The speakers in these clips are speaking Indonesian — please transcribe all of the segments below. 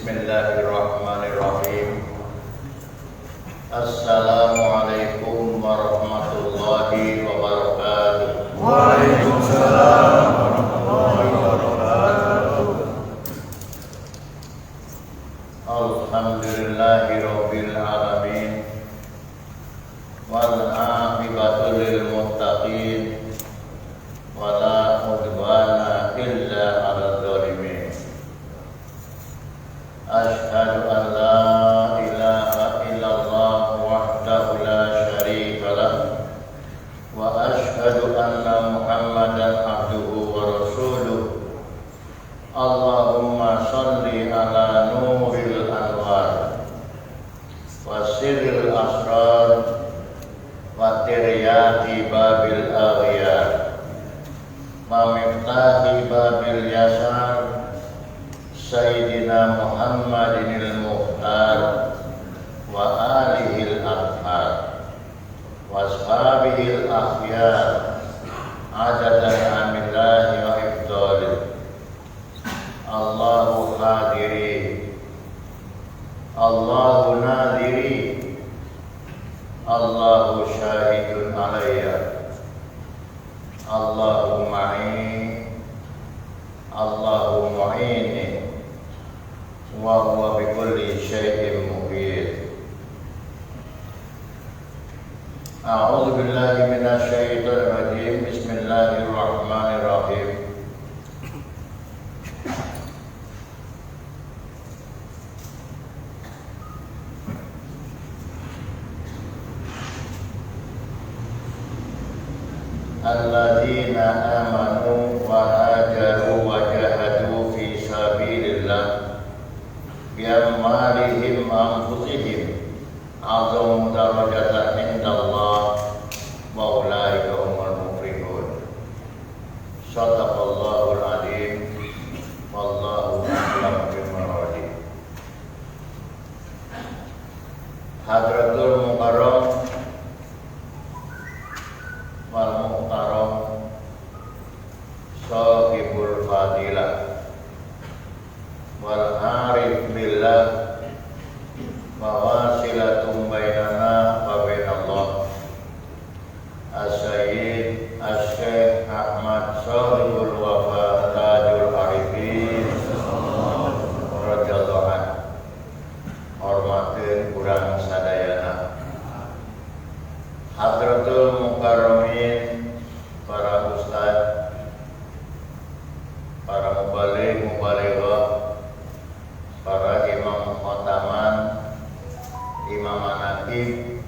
Bismillahirrahmanirrahim. Assalamualaikum warahmatullahi wabarakatuh. Waalaikumsalam warahmatullahi wabarakatuh. Alhamdulillahirabbil alamin. Wal aqibatu lil muttaqin. Wala udwana illa 'alal zalimin. Asyhadu an la ilaha illallah wahdahu la syarika lah wa asyhadu anna Muhammadan abduhu wa rasuluh. Allahumma shalli ala nuril anwar wa sirril asrar wa tiryati babil aghyar wa miftahi babil yasar Sayyidina Muhammadinil Mukhtar wa alihil athhar wa ashabihil akhyar adadan amillahi wa ifdalih. Allahu hadiri, Allahu nadiri, Allahu syahidun alayya, Allahu ma'i, Allahu mu'ini, wa huwa bi kulli syai'in muhit. A'udzu billahi minasy syaithanir rajim. Bismillahirrahmanirrahim. Alladzina amanu wa hajaru wa jahadu fi sabilillah bi amwalihim anfusihim a'zamu darajatan indallah wa ulaika humul muflihun. Shadaqallahul adzim. Wallahu a'lam bimuradi. Hadratul Mukarram wal muhtaram sahibul fadilah wal arif billah wa wasilatum bainana wa bainallah as-sayyid as-syekh Ahmad sahibul wafa tajul arifin radhiyallahu anhu. Hormatin kurang sadayana Hadratul Mukarramin, para ustaz, para mubaligh, mubalighah, para imam khotaman, imam manaqib,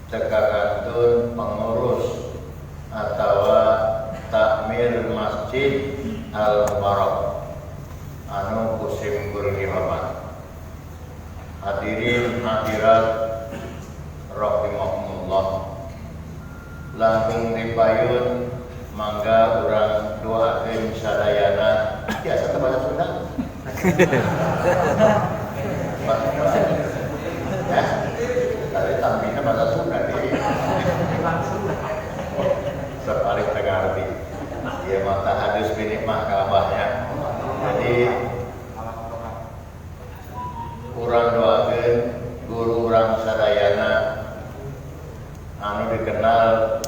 cekakantun pengurus atau takmir Masjid Al-Mubarak anu kusim kurnihaman. Hadirin hadirat rahimahumullah. Langkung dipayun mangga urang doakeun sadayana. Biasa teh bahasa Sunda. Ya. Tadi tambina bahasa Sunda di. Sekali tengah arti. Ya mata hadis binikmah kalabahnya. Jadi urang doakeun guru urang sadayana anu dikenal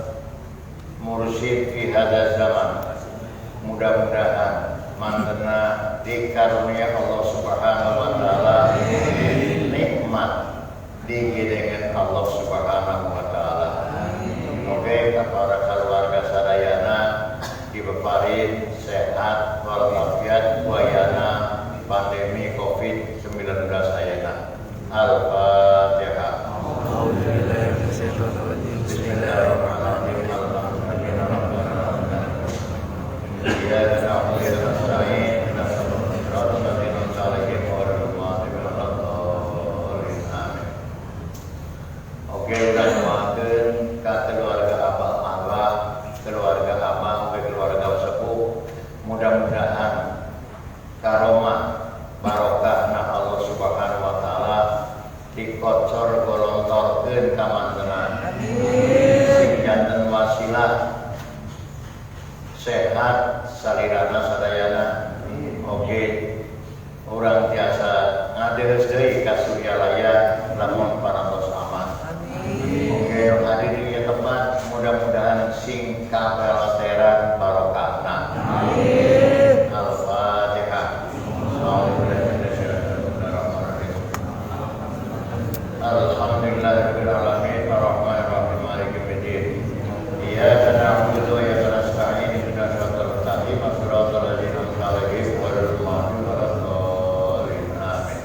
mursyid fi hada zaman. Mudah-mudahan mantena dikarunia Allah Subhanahu wa taala nikmat digidengan Allah Subhanahu wa taala. Moga para keluarga sadayana dibeparin sehat walafiat wayana pandemi Covid-19 ayana. Al-Fatihah. Bismillahirrahmanirrahim. Iyyaka na'budu wa nasta'in. Oke, udah doakeun ka keluarga abah mangga, keluarga abang, keluarga sepuh. Mudah-mudahan karomah barokah na Allah Subhanahu wa taala dikocor golontorkeun ka mantenan. Sing janten wasilah sehat salirana sadayana. Oke. orang tiasa ngadeus deui ka Suryalaya lamun parantos aman. Oke, hadir di tempat mudah-mudahan sing kapelateran barokahna. Amin. Al-Fatihah. Alhamdulillahirabbil alamin arrahmanir rahim maliki yaumiddin. Iyyaka na'budu wa iyyaka nasta'in ihdinas siratal mustaqim siratal ladzina an'amta 'alaihim ghairil maghdubi 'alaihim. Amin.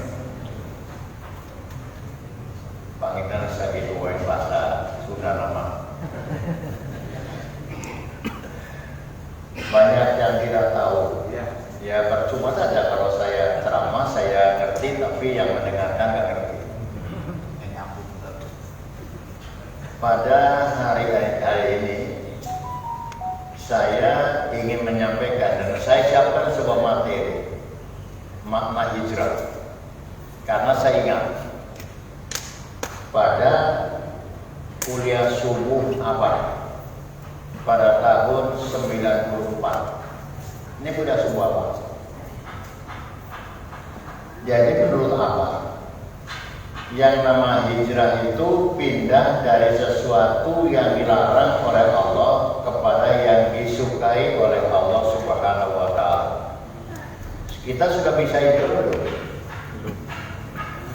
Pangitan sakitu wae bahasa Sunda nama. Banyak yang tidak tahu ya percuma saja kalau saya ceramah saya ngerti tapi yang mendengarkan nggak ngerti. Pada hari ini saya ingin menyampaikan dan saya siapkan sebuah materi makna hijrah karena saya ingat pada kuliah subuh apa pada tahun 94 ini kuliah subuh apa jadi menurut apa yang nama hijrah itu pindah dari sesuatu yang dilarang oleh Allah kepada yang disukai oleh Allah Subhanahu wa Ta'ala. Kita sudah bisa hijrah belum?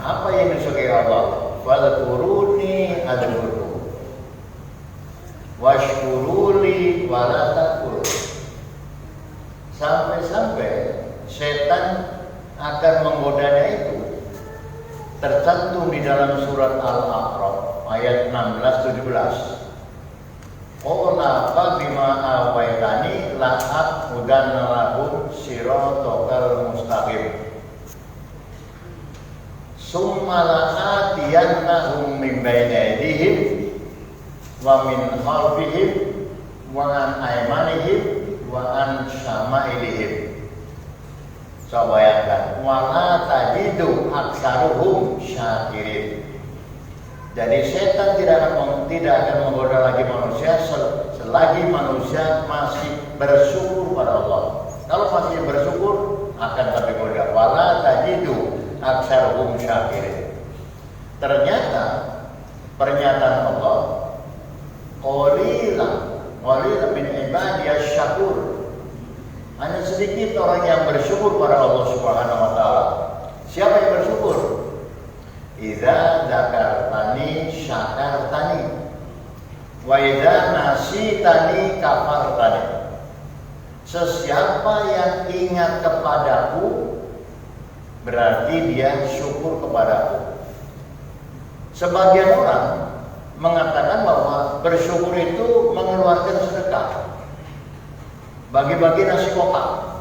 Apa yang disukai Allah? Fadhkuruni adzkurkum washkuruli wala takfurun. Sampai-sampai setan akan menggodanya itu tercantum di dalam surat Al-A'raf ayat 16-17. Qala fa bima awaitani la'at hudanna lahum siratal mustaqim. Summa la'atiyannahum min bayni aydihim wa min khalfihim wa an aymanihim wa an syama'ilihim. Coba bayangkan, wala tajidu aksaruhum syakirin. Jadi setan tidak akan menggoda lagi manusia selagi manusia masih bersyukur pada Allah. Kalau masih bersyukur akan tergoda. Wala tajidu aksaruhum syakirin. Ternyata pernyataan Allah, qalilan min ibadiyas syakur. Hanya sedikit orang yang bersyukur pada Allah Subhanahu wa Ta'ala. Siapa yang bersyukur? Idza dzakartani syakartani wa idza nasitani kafartani. Sesiapa yang ingat kepadaku berarti dia syukur kepadaku. Sebagian orang mengatakan bahwa bersyukur itu mengeluarkan sedekah. Bagi-bagi nasi kotak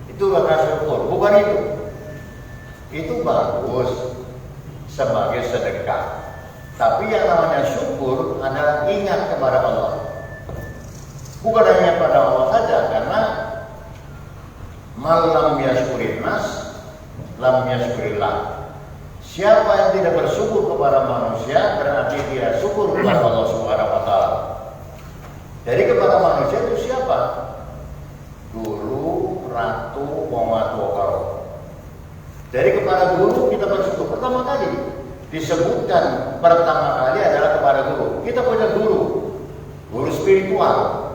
itu rasa syukur, bukan itu. Itu bagus sebagai sedekah. Tapi yang namanya syukur adalah ingat kepada Allah. Bukan hanya pada Allah saja, karena malam yashkurin nas, lam yashkurillah. Siapa yang tidak bersyukur kepada manusia berarti tidak syukur kepada Allah Subhanahu wa Ta'ala. Jadi kepada manusia itu siapa? Guru, ratu, wamatu, jadi kepada guru kita bersyukur. Pertama kali disebutkan pertama kali adalah kepada guru. Kita punya guru spiritual,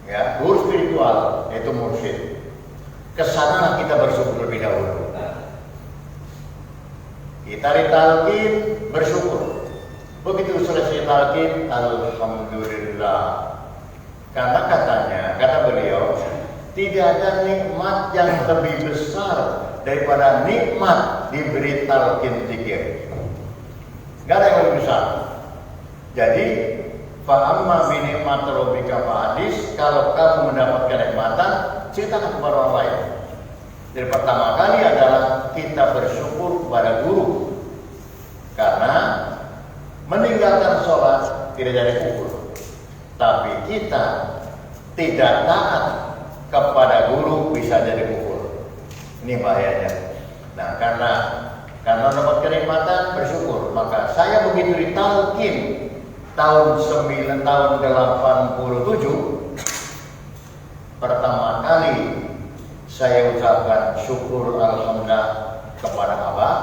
ya, guru spiritual yaitu mursyid. Kesana kita bersyukur lebih dahulu. Kita ditalkin bersyukur. Begitu selesai talkin, alhamdulillah. Karena kata beliau, tidak ada nikmat yang lebih besar daripada nikmat diberi talqin zikir. Gak ada yang lebih besar. Jadi, fa'amma bi nikmat rabbika fahadis, kalau kamu mendapatkan nikmatan, ceritakan kepada orang lain. Jadi pertama kali adalah kita bersyukur kepada guru. Karena meninggalkan sholat tidak jadi kufur. Tapi kita tidak taat kepada guru bisa jadi kufur. Ini bahayanya. Nah, karena dapat kenikmatan bersyukur, maka saya begitu ditalkin tahun 87 pertama kali saya ucapkan syukur alhamdulillah kepada Abah,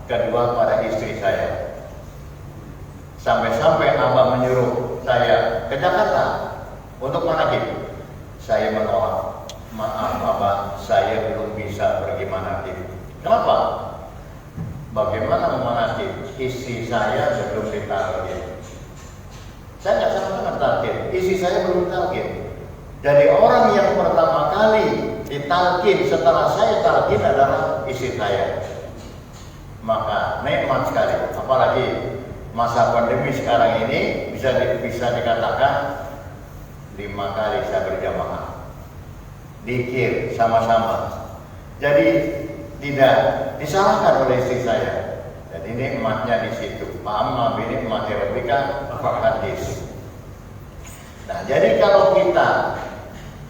kedua pada istri saya. Sampai-sampai Abah menyuruh saya ke Jakarta untuk manakib. Saya menolak. Maaf Abah, saya belum bisa pergi manakib. Kenapa? Bagaimana memanakib? Istri saya belum ditalkin. Saya nggak sama-sama talkin. Istri saya belum talkin. Jadi orang yang pertama kali ditalkin setelah saya talkin adalah istri saya. Maka nikmat sekali. Apalagi masa pandemi sekarang ini bisa dikatakan 5 kali saya berjamaah, dikir sama-sama. Jadi tidak disalahkan oleh istri saya. Jadi nikmatnya di situ. Amma bi nikmati rabbika fahadits. Nah, jadi kalau kita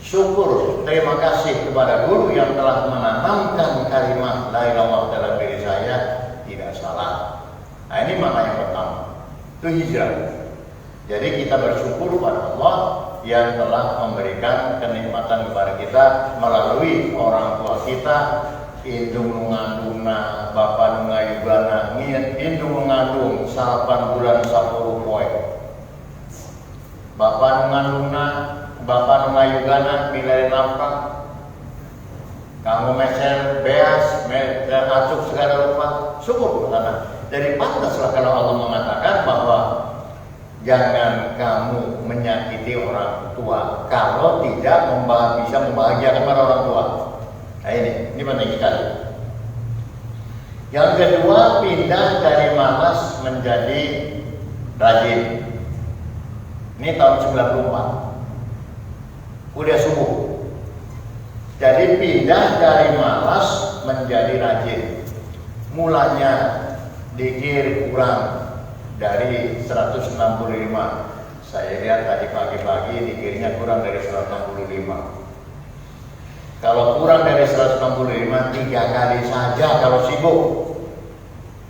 syukur, terima kasih kepada guru yang telah menanamkan kalimat la ilaha dalam diri saya, tidak salah. Nah, ini makna yang pertama. Itu hijrah. Jadi kita bersyukur pada Allah yang telah memberikan kenikmatan kepada kita melalui orang tua kita, indung mengandungna, bapak ngayugana, indung mengandung 8 bulan 10 poe. Bapak mengandungna, bapak ngayugana milari nafkah. Kamu meser beas, dan acuk segala rupa, syukur karena. Jadi pantaslah kalau Allah mengatakan bahwa jangan kamu menyakiti orang tua kalau tidak bisa membahagiakan para orang tua. Nah ini penting sekali. Yang kedua, pindah dari malas menjadi rajin. Ini tahun 94. Udah subuh. Jadi pindah dari malas menjadi rajin. Mulanya dikir kurang dari 165. Saya lihat tadi pagi-pagi dikirnya kurang dari 165. Kalau kurang dari 165, 3 kali saja kalau sibuk.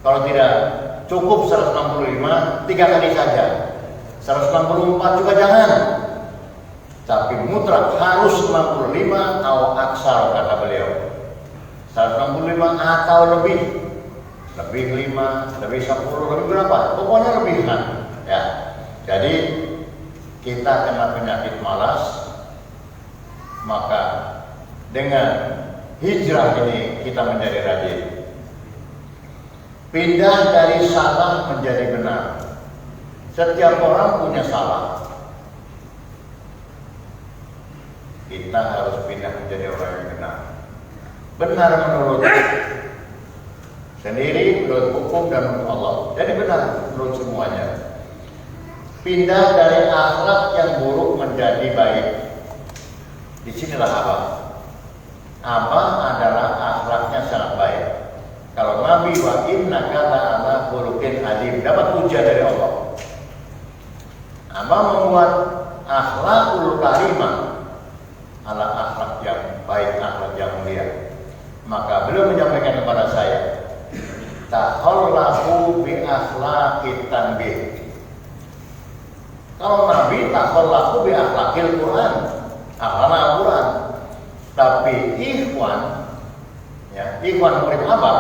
Kalau tidak cukup 165, 3 kali saja. 164 juga jangan. Tapi mutlak harus 65 atau aksar kata beliau. 165 atau lebih. Lebih 5, lebih 10, lebih berapa? Pokoknya lebih kan. Ya. Jadi kita kena penyakit malas, maka dengan hijrah ini kita menjadi rajin. Pindah dari salah menjadi benar. Setiap orang punya salah. Kita harus pindah menjadi orang yang benar. Benar menurut sendiri, menurut hukum dan menurut Allah. Jadi benar menurut semuanya. Pindah dari akhlak yang buruk menjadi baik. Disinilah Abah. Abah adalah akhlaknya sangat baik. Kalau Nabi wa inna kata Allah khuluqin azim, dapat pujian dari Allah. Abah membuat akhlakul karimah adalah akhlak yang baik, akhlak yang mulia. Maka beliau menyampaikan kepada saya, takhallahu bi akhlaqit tanbih. Kalau Nabi takhallahu bi akhlaqil Quran, akhlak Al-Quran. Tapi ikhwan, ya, ikhwan murid Abah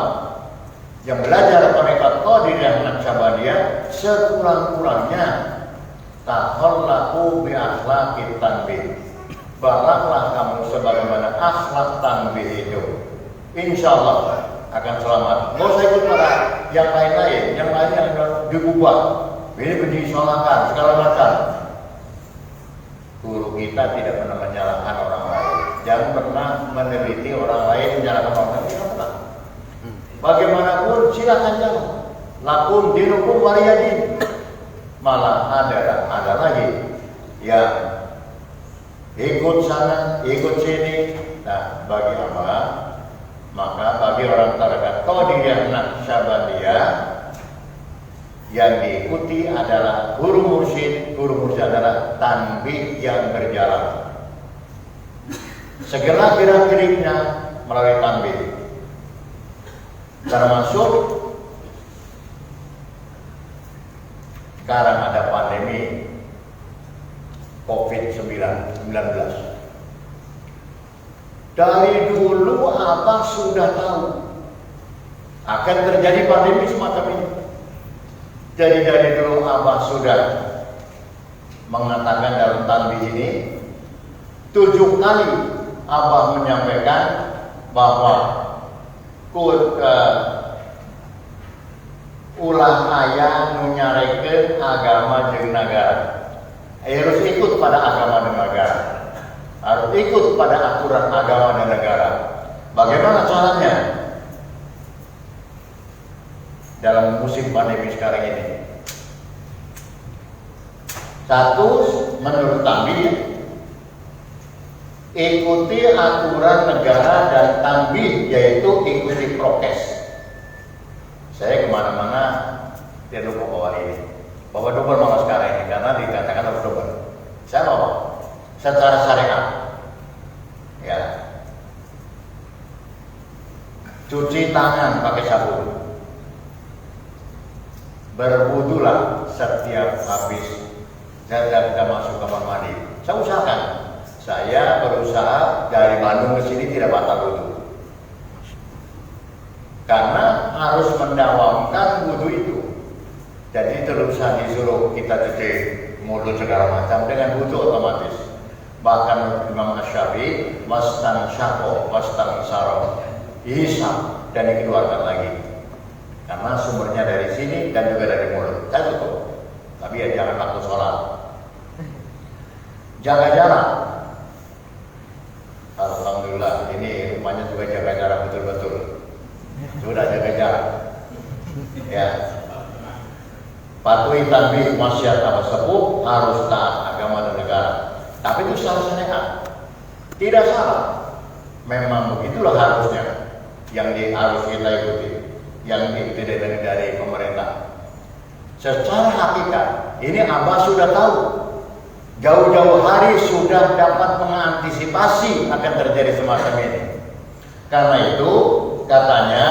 yang belajar tarekat Qadiriyah Naqsyabandiyah sekurang-kurangnya takhallahu bi akhlaqit tanbih. Baraklah kamu sebagaimana akhlak tanbih itu. Insya Allah akan selamat. Mau saya ikut pada yang lain-lain, yang diubah, ini disalahkan segala macam. Guru kita tidak pernah menyalahkan orang lain, jangan pernah meneliti orang lain menyalahkan orang lain. Tidak pernah. Bagaimanapun silakan jangan. Lakum dinukum waliyadin. Malah ada lagi yang ikut sana, ikut sini. Nah, bagi apa? Maka bagi orang tarekat Qadiriyah Naqsyabandiyah yang diikuti adalah guru mursyid adalah tanbih yang berjalan. Segala gerak-geriknya melalui tanbih. Termasuk sekarang ada pandemi COVID-19. Dari dulu Abah sudah tahu akan terjadi pandemi semacam ini. Jadi dari dulu Abah sudah mengatakan dalam tanbih ini 7 kali Abah menyampaikan bahwa ulah ayah nunyarekeun agama jeung nagara. Harus ikut pada agama dan negara. Harus ikut pada aturan agama dan negara. Bagaimana caranya? Dalam musim pandemi sekarang ini. Satu, menurut tanbih, ikuti aturan negara dan tanbih, yaitu ikuti prokes. Saya kemana-mana tidak lupa bawa ini. Bawa double malah sekarang ini karena dikatakan harus double. Saya bawa secara syariat. Ya. Cuci tangan pakai sabun. Berwudulah setiap habis kita masuk kamar mandi. Saya usahakan. Saya berusaha dari Bandung ke sini tidak batal wudu. Karena harus mendawamkan wudu itu. Jadi tidak usah disuruh kita cuci mulut segala macam dengan wudu otomatis. Bahkan Imam Asy-Syafi'i wastan syaqo wastan saro hisab dan dikeluarkan lagi. Karena sumbernya dari sini dan juga dari mulut. Saya tutup. Tapi ya jangan takut sholat. Jaga jarak. Alhamdulillah ini rumahnya juga jaga jarak betul-betul. Sudah jaga jarak. Ya. Patuhi tanbih wasiat Abah Sepuh, harus taat agama dan negara. Tapi itu secara syariat. Tidak salah. Memang begitulah harusnya yang harus kita ikuti. Yang diikuti dari pemerintah. Secara hakikat, ini Abah sudah tahu. Jauh-jauh hari sudah dapat mengantisipasi akan terjadi semacam ini. Karena itu, katanya,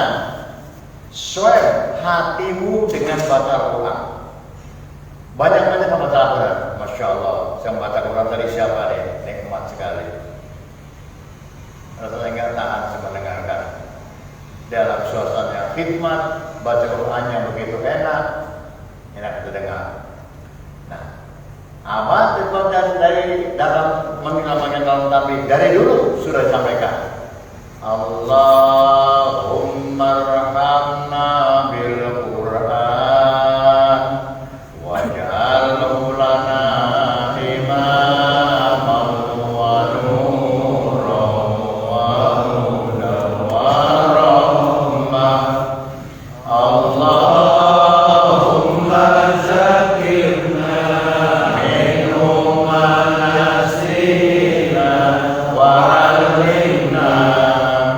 swab hatimu dengan baca Al-Quran. Banyak-banyak membaca Al-Quran. Masya Allah, saya membaca Al-Quran tadi siapa nih? Nikmat sekali. Rasanya nggak tahan mendengarkan. Dalam suasana khidmat, baca Qurannya begitu enak terdengar. Nah, Abah dari dalam mengingatkan dalam tanbih dari dulu sudah disampaikan. Allahumma arhamna bil Quran waj'alhu lana imaman wa nuran wa hudan wa rahmah. Allahumma zakirna minhu ma nasina wa 'allimna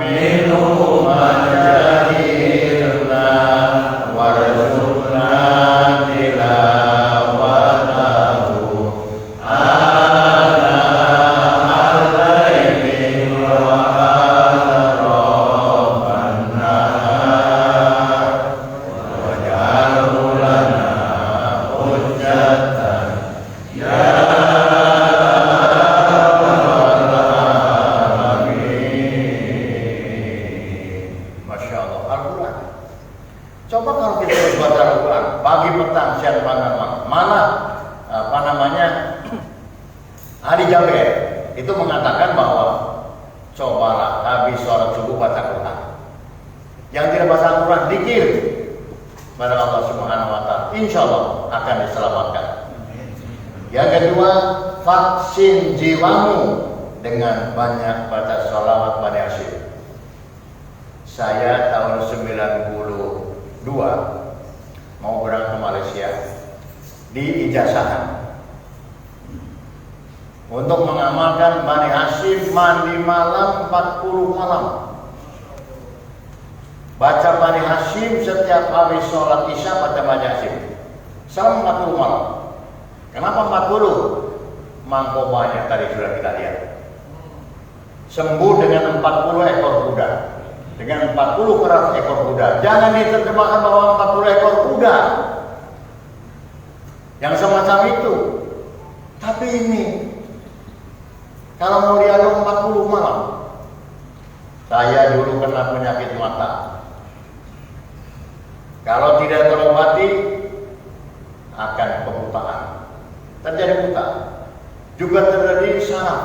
minhu ma jahilna warzuqna tilawatahu ana al-laili wa atrafan nahar waj'alhu lana hujjatan ya rabbal alamin. Masya Allah, Al-Quran. Coba kalau kita baca Al-Quran pagi, petang, siang, malam, mana hari Jaber itu mengatakan bahwa cobalah habis sholat subuh baca Quran. Yang tidak baca Al-Quran zikir pada Allah Subhanahu wa Ta'ala, insya Allah akan diselamatkan. Yang kedua, vaksin jiwamu dengan banyak baca sholawat Bani Hashim. Saya tahun 92 mau berangkat ke Malaysia, diijazahkan untuk mengamalkan Bani Hashim mandi malam 40 malam. Baca Bani Hashim setiap hari sholat isya baca Bani Hashim selama 40 malam. Kenapa 40? Mangko banyak tadi sudah kita lihat. Sembuh dengan 40 ekor kuda. Dengan 40 keras ekor kuda. Jangan diterjemahkan bahwa 40 ekor kuda yang semacam itu. Tapi ini kalau mau diaduk 40 malam Saya dulu kena penyakit mata. Kalau tidak terobati akan kebutaan. Terjadi buta. Juga terjadi saraf,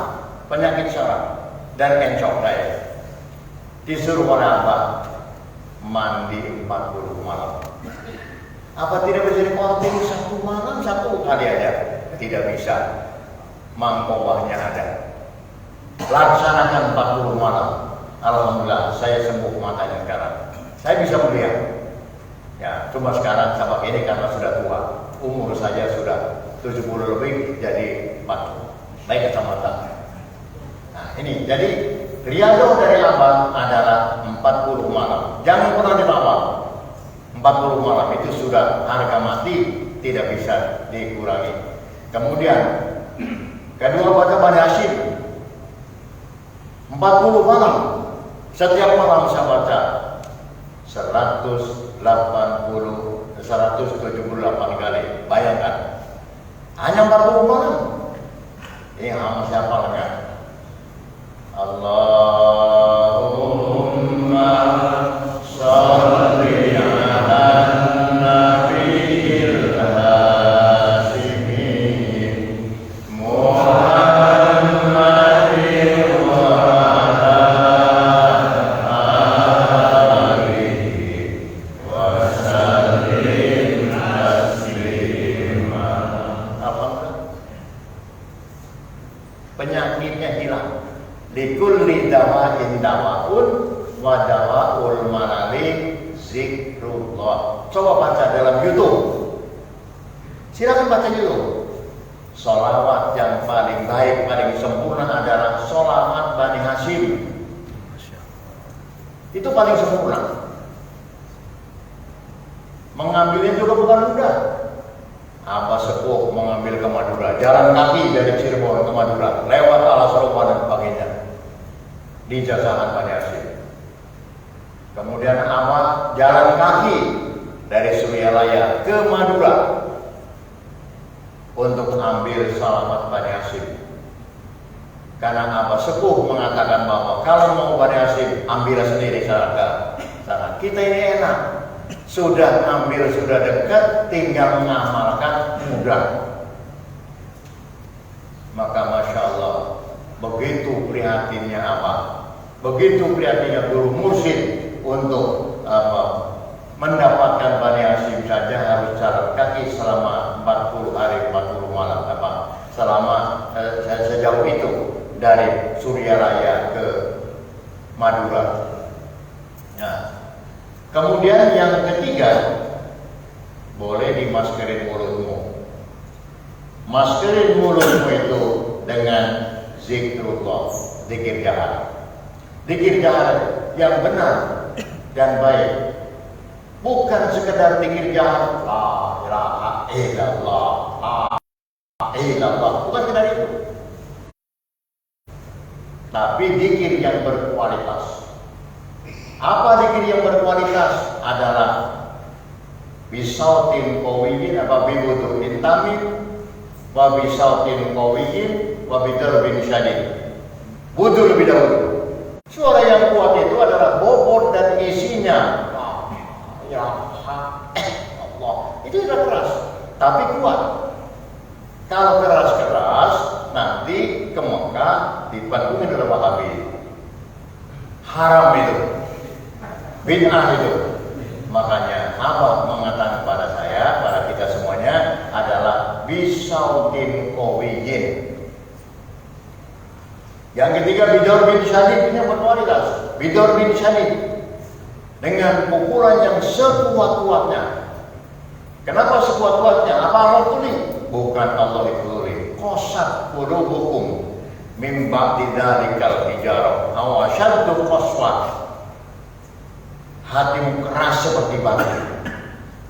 penyakit saraf dan encok daya. Disuruh oleh apa? Mandi 40 malam. Apa tidak bisa dikonting satu malam satu kali aja? Tidak bisa. Mangkobahnya ada. Laksanakan 40 malam. Alhamdulillah saya sembuh matanya sekarang. Saya bisa melihat. Ya, cuma sekarang sama ini karena sudah tua. Umur saja sudah 70 lebih jadi 40. Baik kacamata. Nah, ini jadi riado dari abang adalah 40 malam. Jangan pernah ditawar. 40 malam itu sudah harga mati, tidak bisa dikurangi. Kemudian kedua baca Bani Hashim 40 malam. Setiap malam saya baca 178 kali. Bayangkan. Hanya 40 malam. Ini hamba siapa kan? Allahumma sholli ala nabiyil hasimin Muhammadin wa ala alihi wa sallim taslima. Penyakitnya hilang. Likulli dawa'in dawa'un wa dawa'ul marali zikrullah. Coba baca dalam YouTube. Silakan baca YouTube. Sholawat yang paling baik, paling sempurna adalah sholawat Bani Hashim. Itu paling sempurna. Mengambilnya juga bukan mudah. Abah sepuh mengambil ke Madura, jalan kaki dari Cirebon ke Madura, lewat Alas-Ropa dan sebagainya, di jasahan Bani Hashim. Kemudian Abah jalan kaki dari Suryalaya ke Madura untuk mengambil selamat Bani Hashim. Karena Abah sepuh mengatakan bahwa kalau mau Bani Hashim, ambil sendiri sana. Kita ini enak. Sudah ambil, sudah dekat, tinggal mengamalkan mudah. Maka Masya Allah, begitu prihatinnya apa? Begitu prihatinnya guru mursyid untuk mendapatkan Bani Hashim saja harus jalan kaki selama 40 hari 40 malam selama sejauh itu dari Suryalaya ke Madura. Nah, kemudian yang ketiga, boleh dimaskerin mulutmu. Maskerin mulutmu itu dengan zikrullah, zikir jahat. Zikir jahat yang benar dan baik. Bukan sekedar zikir jahat, la ilaha illallah, la ilaha illallah. Bukan sekedar itu. Tapi zikir yang berkualitas. Apa zikir yang berkualitas? Adalah bisautin qawiyin apa biwudu'in tamim wa bisautin qawiyin wa bidarbin syadid. Wudu lebih dahulu. Suara yang kuat itu adalah bobot dan isinya. Ya Allah. Itu tidak keras, tapi kuat. Kalau keras-keras nanti ke Mekah dipantungin oleh Wahabi. Haram itu. Bid'ah itu. Makanya Abah mengatakan kepada saya, pada kita semuanya adalah bisautin qawiyin. Yang ketiga bidor bin syadid, ini berkualitas. Bidor bin syadid dengan pukulan yang sekuat-kuatnya. Kenapa sekuat-kuatnya? Apa Allah tulis? Bukan Allah ditulis. Qasat qulubukum min ba'di dzalikal hijarah aw asyaddu qaswah. Hatimu keras seperti batu,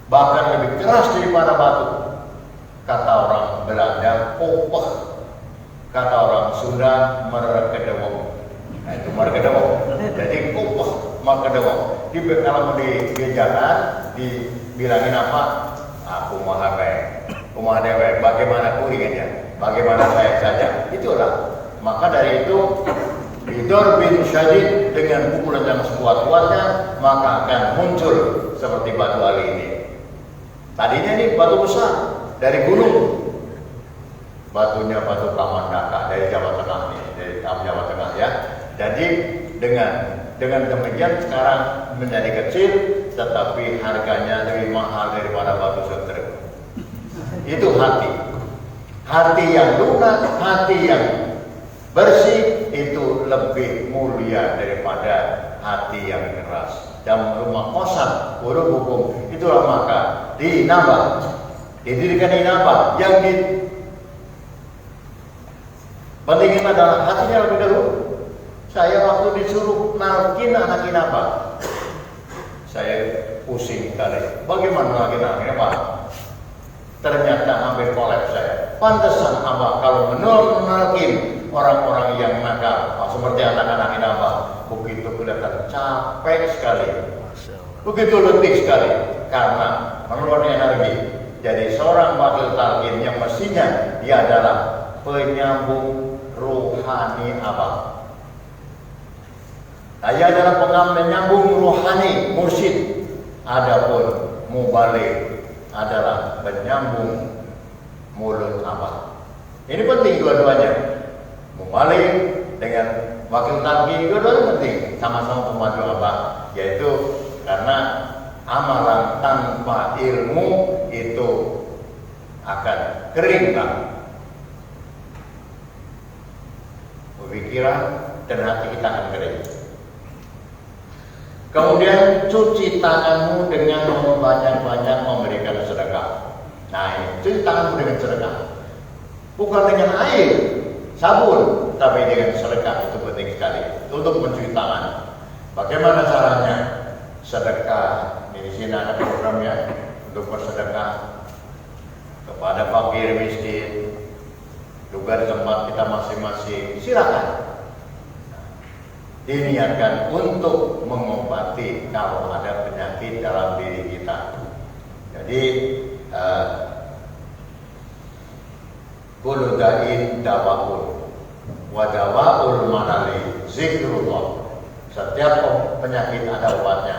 bahkan lebih keras daripada batu. Kata orang Belanda, kopeh. Kata orang Sunda, merekedewong. Nah, itu merekedewong. Jadi kopeh, merekedewong. Kalau di jalan, dibilangin apa? Aku maha baik, aku maha dewek. Bagaimana ku inginnya? Bagaimana saya saja? Itulah. Maka dari itu Bidor bin syadid, dengan pukulan yang sekuat-kuatnya, maka akan muncul seperti batu ali ini. Tadinya ini batu besar dari gunung. Batunya batu Kamandaka dari Jawa Tengah nih, dari Jawa Tengah ya. Jadi dengan demikian sekarang menjadi kecil, tetapi harganya lebih mahal daripada batu setruk. Itu hati yang lunak, hati yang bersih itu lebih mulia daripada hati yang keras. Dan rumah kosan, huruf hukum, itulah maka didirikan di Naba. Yang pentingnya adalah hatinya lebih dulu. Saya waktu disuruh nalkin anak Naba, saya pusing kali. Bagaimana lagi Naba? Ternyata hampir kolaps saya. Pantesan Abah kalau menalkin orang-orang yang nakal, seperti anak-anak Naba, begitu kelihatan capek sekali, begitu letih sekali karena mengeluarkan energi. Jadi seorang wakil talqin yang mestinya dia adalah penyambung rohani Abah. Saya adalah penyambung rohani mursyid. Adapun mubalik adalah penyambung mulut Abah. Ini penting dua-duanya. Mubalik dengan wakil talqin dua-duanya penting, sama-sama pembantu Abah, yaitu karena amalan tanpa ilmu itu akan kering Pak. Pemikiran dan hati kita akan kering. Kemudian cuci tanganmu dengan banyak-banyak memberikan sedekah. Nah, ini cuci tanganmu dengan sedekah, bukan dengan air, sabun, tapi dengan sedekah. Itu penting sekali untuk mencuci tangan. Bagaimana caranya? Sedekah. Di sini ada programnya untuk bersedekah kepada fakir miskin, juga di tempat kita masing-masing. Silakan. Diniatkan untuk mengobati kalau ada penyakit dalam diri kita. Jadi kullu da'in dawaun wa dawaul manali zikrullah. Setiap penyakit ada obatnya,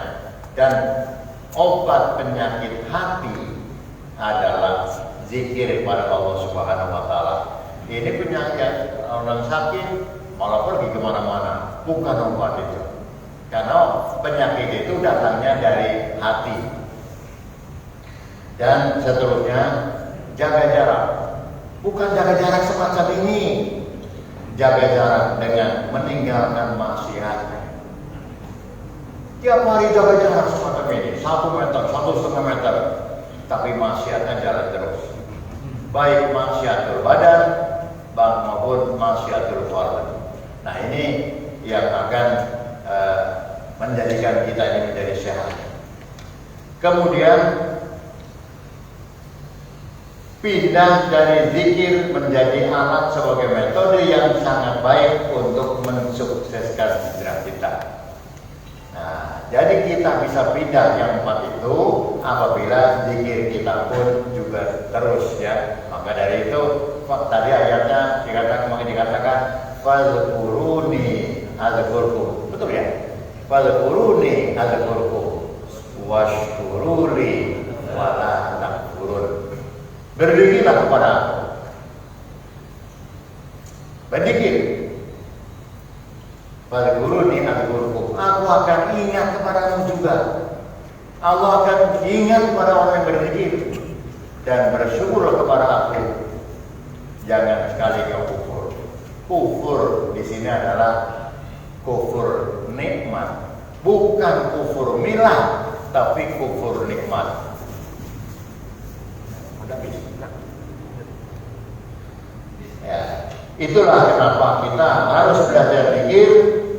dan obat penyakit hati adalah zikir kepada Allah Subhanahu wa taala. Ini penyakit orang sakit malah pergi kemana-mana, bukan obat itu. Karena penyakit itu datangnya dari hati. Dan seterusnya, jaga jarak. Bukan jaga jarak semacam ini. Jaga jarak dengan meninggalkan maksiat. Tiap hari jaga jarak semacam ini, 1 meter, 1,5 meter. Tapi maksiatnya jalan terus. Baik maksiatul badan, maupun maksiatul farj. Nah, ini yang akan menjadikan kita ini menjadi sehat. Kemudian pindah dari zikir menjadi alat sebagai metode yang sangat baik untuk mensukseskan hijrah kita. Nah, jadi kita bisa pindah yang 4 itu apabila zikir kita pun juga terus ya. Maka dari itu tadi ayatnya dikatakan fadhkuruni adzkurkum. Betul ya? Fadhkuruni adzkurkum washkuruli wala takfurun. Berzikirlah kepada aku. Berzikir. Fadhkuruni adzkurkum. Aku akan ingat kepadamu juga. Allah akan ingat kepada orang yang berzikir dan bersyukurlah kepada aku. Jangan sekali kau kufur. Kufur di sini adalah kufur nikmat, bukan kufur milah, tapi kufur nikmat. Ya, itulah kenapa kita harus belajar zikir,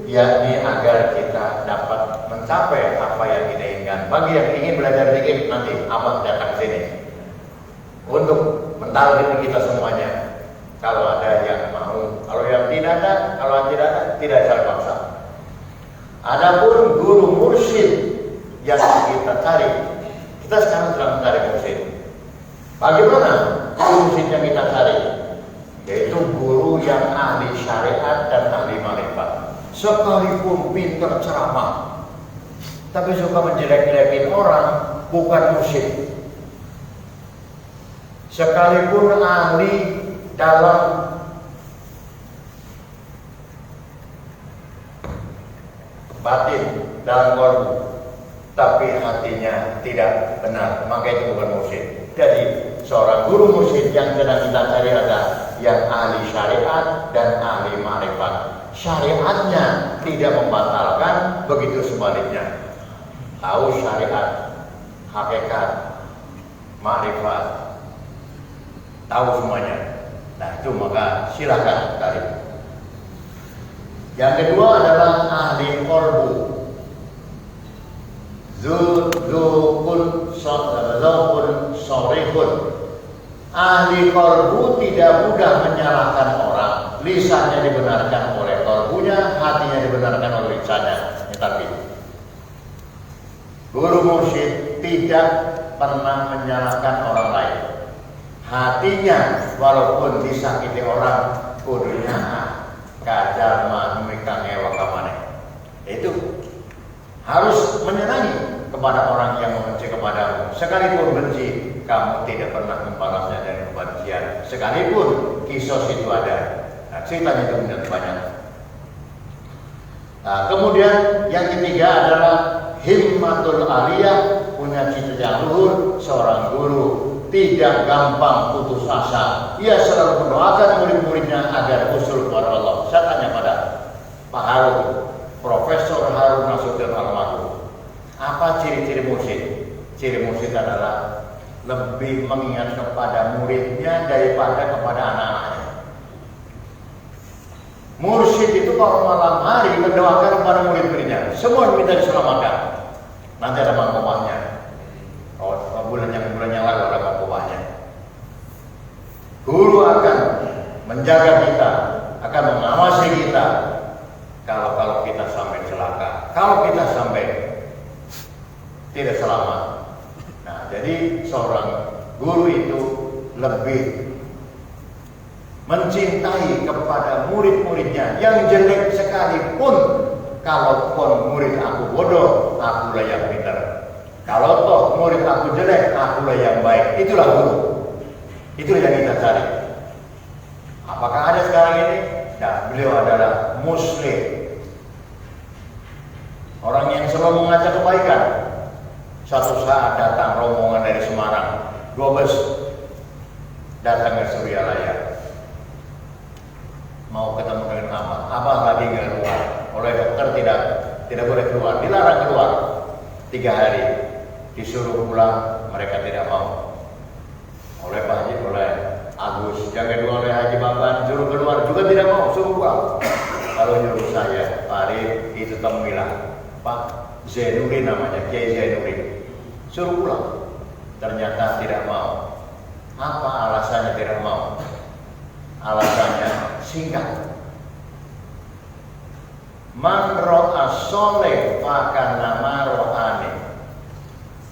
yakni agar kita dapat mencapai apa yang kita inginkan. Bagi yang ingin belajar zikir, nanti Abang datang ke sini untuk mentalkin kita semuanya. Kalau ada yang mau, kalau yang tidak ada, kalau tidak ada, tidak salah paksa. Adapun guru mursyid yang kita cari, kita sekarang sedang mencari mursyid. Bagaimana guru mursyid yang kita cari? Yaitu guru yang ahli syariat dan ahli marifat. sekalipun pintar ceramah, tapi suka menjelek-jelekin orang, bukan mursyid. Sekalipun ahli dalam batin, dalam qalbu, tapi hatinya tidak benar, maka itu bukan mursyid. Jadi seorang guru mursyid yang sedang kita cari adalah yang ahli syariat dan ahli ma'rifat. Syariatnya tidak membatalkan, begitu sebaliknya. Tahu syariat, hakikat, ma'rifat, tahu semuanya. Nah itu maka silakan tadi. Yang kedua adalah ahli qalbu. Zukun sorihun. Ahli qalbu tidak mudah menyalahkan orang. Lisannya dibenarkan oleh qalbunya, hatinya dibenarkan oleh lisannya. Tapi guru mursyid tidak pernah menyalahkan orang lain. Hatinya walaupun disakiti orang, kudunya kadar manumikang ewa kamane. Itu harus menyenangi kepada orang yang membenci kepadamu. Sekalipun benci, kamu tidak pernah membalasnya dengan kebencian. Sekalipun kisos itu ada. Nah, ceritanya itu banyak. Nah, kemudian yang ketiga adalah himmatul aliyah, punya cita yang luhur. Seorang guru tidak gampang putus asa. Ia selalu mendoakan murid-muridnya agar usul kepada Allah. Saya tanya pada Pak Harun, Profesor Harun Nasution almarhum, apa ciri-ciri mursyid? Ciri mursyid adalah lebih mengingat kepada muridnya daripada kepada anak-anaknya. Mursyid itu kalau malam hari mendoakan kepada murid-muridnya, semua minta diselamatkan. Nanti ada mangkopahnya. Bulan yang lalu ada mangkopahnya. Guru akan menjaga kita, akan mengawasi kita. Kalau kita sampai celaka, kalau kita sampai tidak selamat. Nah, jadi seorang guru itu lebih mencintai kepada murid-muridnya. Yang jelek sekalipun, kalaupun murid aku bodoh, akulah yang pintar. Kalau toh murid aku jelek, akulah yang baik. Itulah guru. Itulah yang kita cari. Apakah ada sekarang ini? Nah, beliau adalah muslim. Orang yang selalu mengajak kebaikan. Suatu saat datang rombongan dari Semarang, 2 bus datang ke Suryalaya. Mau ketemu dengan Abah lagi nggak keluar. Oleh dokter tidak boleh keluar, dilarang keluar 3 hari. Disuruh pulang, mereka tidak mau. Oleh Pak Haji, oleh Agus, yang kedua oleh Haji Baban, suruh keluar juga tidak mau, suruh pulang. Kalau nyuruh saya, Pak Arif, itu temuilah Pak Zainuddin namanya, Kiai Zainuddin, suruh pulang. Ternyata tidak mau. Apa alasannya tidak mau? Alasannya singkat. Man ro'a soleh fakana ma ro'ani.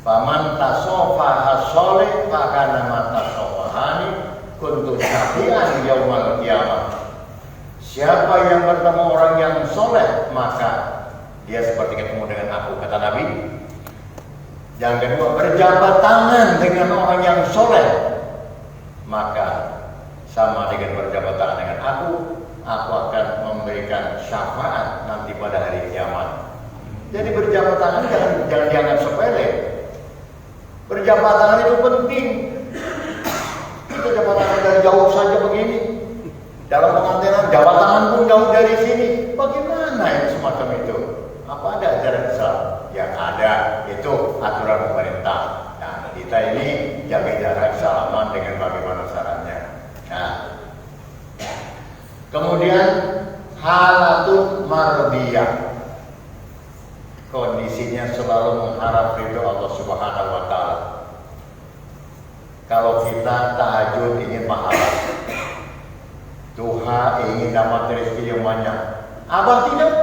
Faman tasofaha soleh fakana ma tasofahani kuntu syafi'an yaumal qiyamah. Siapa yang bertemu orang yang soleh, maka dia seperti ketemu dengan aku, kata Nabi. Yang kedua, berjabat tangan dengan orang yang soleh, maka sama dengan berjabat tangan dengan aku akan memberikan syafaat nanti pada hari kiamat. Jadi berjabat tangan jangan dianggap sepele. Berjabat tangan itu penting. Kita jabat tangan dari jauh saja begini. Dalam pengantinan jabat tangan pun jauh dari sini. Bagaimana yang semacam itu? Apa ada ajaran Islam? Yang ada itu aturan pemerintah. Nah, kita ini jaga jarak salaman dengan bagaimana syaratnya. Nah, kemudian halatun mardiyah. Kondisinya selalu mengharap ridho Allah Subhanahu wa taala. Kalau kita tahajud ingin pahala, duha ingin dapat rezeki yang banyak. Abang tidak.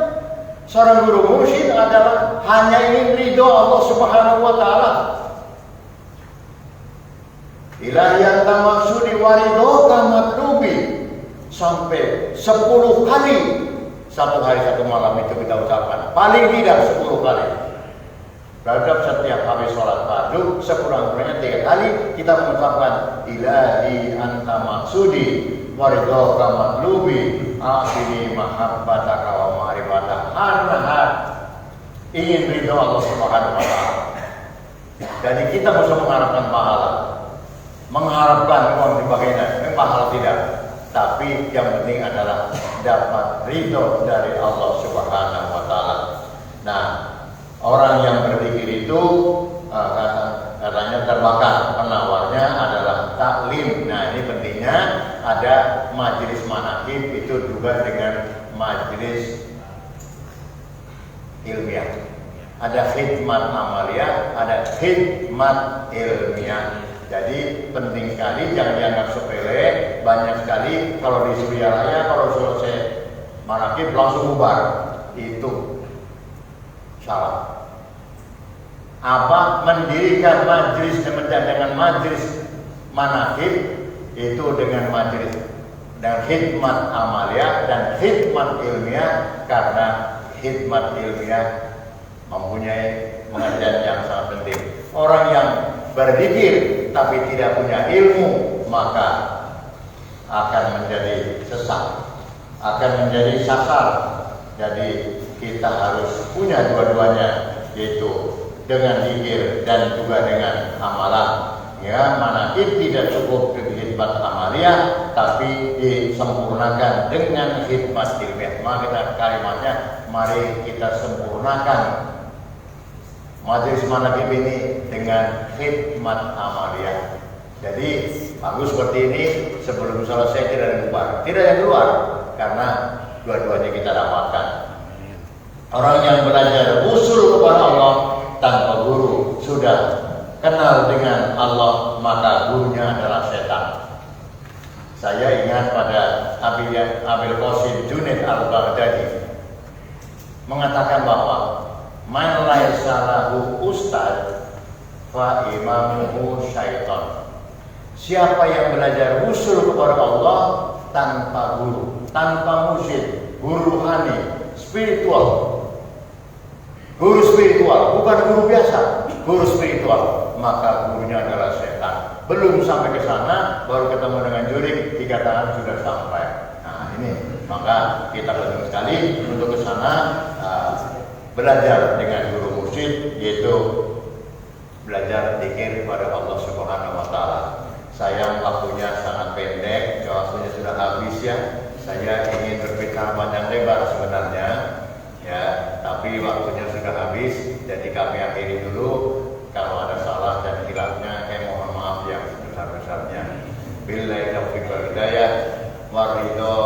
Seorang guru mursyid adalah hanya ingin ridho Allah Subhanahu wa taala. Ilahi anta maksudi wa ridhoka matlubi. Sampai 10 kali satu hari satu malam itu kita ucapkan paling tidak 10 kali. Terhadap setiap habis sholat fardu sekurang-kurangnya 3 kali kita mengucapkan ilahi anta maksudi waridhoka matlubi asini mahabbataka wa ma'rifataka harnahat, ingin ridho Allah Subhanahu wa ta'ala. Jadi kita bisa mengharapkan pahala, mengharapkan uang dibagainya, pahala tidak, tapi yang penting adalah dapat ridho dari Allah Subhanahu wa ta'ala. Nah, orang yang berzikir itu katanya terbakar, penawarnya adalah taklim. Nah, ini pentingnya ada majelis manaqib itu juga dengan majelis ilmiah. Ada khidmat amaliyah, ada khidmat ilmiah. Jadi penting sekali, jangan dianggap sepele. Banyak sekali kalau di Suryaraya kalau selesai manaqib langsung bubar, itu salah. Apa mendirikan majelis dengan majelis manaqib itu dengan majelis dan khidmat amaliyah dan khidmat ilmiah, karena khidmat ilmiah mempunyai pengajian yang sangat penting. Orang yang berzikir tapi tidak punya ilmu maka akan menjadi sesat, akan menjadi sasar. Jadi kita harus punya dua-duanya, yaitu dengan zikir dan juga dengan amalan. Ya, manaqib tidak cukup dengan khidmat amaliyah, tapi disempurnakan dengan khidmat ilmiah. Maka kita kalimatnya, mari kita sempurnakan majelis manaqib ini dengan khidmat amaliyah. Jadi bagus seperti ini, sebelum selesai tidak bubar, tidak yang keluar, karena dua-duanya kita dapatkan. Orang yang belajar usul kepada Allah tanpa guru, sudah kenal dengan Allah, maka gurunya adalah setan. Saya ingat pada Abil Qasim Junaid al-Baghdadi mengatakan bahwa man laisa lahu ustad fa imamuhu syaitan. Siapa yang belajar usul kepada Allah tanpa guru, tanpa mursyid, guru rohani, spiritual, guru spiritual, bukan guru biasa, guru spiritual, maka gurunya adalah setan. Belum sampai ke sana, baru ketemu dengan jurik, 3 tangan sudah sampai. Nah ini, maka kita penting sekali untuk ke sana, belajar dengan guru mursyid, yaitu belajar zikir kepada Allah Subhanahu wa ta'ala. Sayang waktunya sangat pendek, waktunya sudah habis ya. Saya ingin berbicara panjang lebar sebenarnya, ya, tapi waktunya sudah habis. Jadi kami akhiri dulu. Kalau ada salah dan hilafnya, saya mohon maaf yang sebesar-besarnya. Billahi taufiq wal hidayah, waridho